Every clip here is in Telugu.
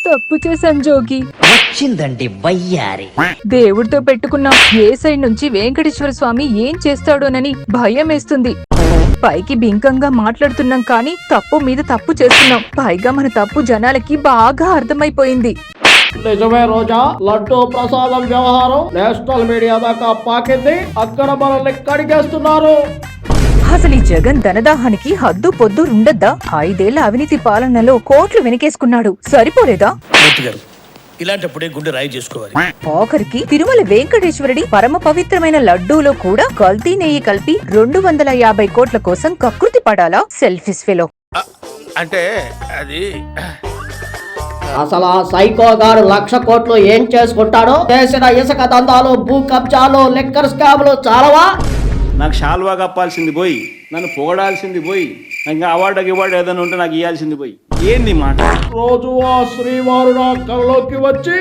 తప్పు చేశాను జోగి. వచ్చిందండి వయ్యారి. దేవుడితో పెట్టుకున్నాం. ఏ సైడ్ నుంచి వెంకటేశ్వర స్వామి ఏం చేస్తాడోనని భయం వేస్తుంది. పైకి బింకంగా మాట్లాడుతున్నాం కానీ తప్పు మీద తప్పు చేస్తున్నాం. పైగా మన తప్పు జనాలకి బాగా అర్థమైపోయింది. నిజమే రోజా, లడ్డూ ప్రసాదం వ్యవహారం నేషనల్ మీడియా దాకా పాకింది. అక్కడ మనల్ని కడిగేస్తున్నారు. అసలు ఈ జగన్ ధనదాహానికి హద్దు పొద్దు ఉండద్దా? 5 ఏళ్ల అవినీతి పాలనలో కోట్లు వెనకేసుకున్నాడు. సరిపోలేదా? ఇలాంటప్పుడే గుండె రాయి చేసుకోవాలి. ఆఖరికి తిరుమల వెంకటేశ్వరుడి పరమ పవిత్రమైన లడ్డూలో కూడా కల్తీ నెయ్యి కలిపి 250 కోట్ల కోసం కకృతి పడాలా? Selfish fellow. అంటే అది అసలు ఆ సైకో గారు 1,00,000 కోట్లు ఏం చేసుకుంటాడో? చేసిన ఇసుక దందాలు, భూ కబ్జాలు, లిక్కర్ స్కామ్లు చాలవా? నాకు షాల్వా కప్పాల్సింది పోయి, నన్ను పొగడాల్సింది పోయి, ఇంకా అవార్డు ఏదైనా ఉంటే నాకు ఇవ్వాల్సింది పోయి. ఏంది మాట? రోజు ఆ శ్రీవారు నా కళ్ళలోకి వచ్చి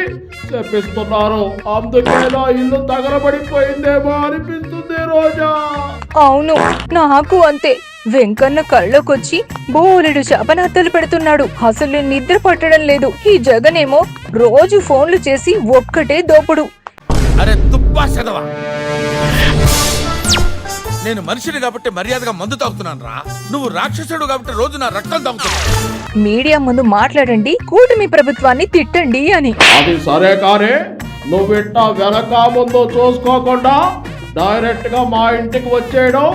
చెప్పిస్తున్నారు. అందుకే నా ఇల్లు తగలబడిపోయిందేమో అనిపిస్తుంది రోజా. అవును, నాకు అంతే. వెంకన్న కళ్ళకొచ్చి బోలెడు శాపనార్థాలు పెడుతున్నాడు. అసలు నేను నిద్ర పట్టడం లేదు. ఈ జగనేమో రోజు ఫోన్లు చేసి ఒక్కటే దోపుడు. అరే తుప్పా చదవా, నేను మనిషిని కాబట్టి మర్యాదగా మందు తాగుతున్నాను రా. నువ్వు రాక్షసుడు కాబట్టి రోజు నా రక్తం తాగుతున్నావు. మీడియా ముందు మాట్లాడండి, కూటమి ప్రభుత్వాన్ని తిట్టండి అని. అది సరే కానీ నువ్వు ఇట్టా వెనక ముందు చూసుకోకుండా డైరెక్ట్ గా మా ఇంటికి వచ్చేయడం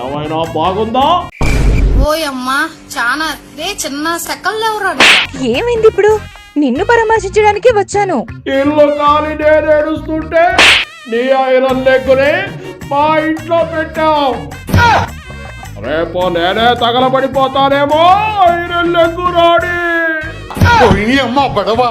ఏమైనా బాగుందా? ఓయమ్మా, చానా చిన్న సెకల్లేవరా. ఏమైంది ఇప్పుడు? నిన్ను పరామర్శించడానికి వచ్చాను. ఇల్లు కాలి నేను ఏడుస్తుంటే నీ ఐరన్ లెగ్గుని మా ఇంట్లో పెట్టావు. రేపు నేనే తగలబడిపోతానేమో ఐరన్ లెగ్గు రాడి. అమ్మ పడవా.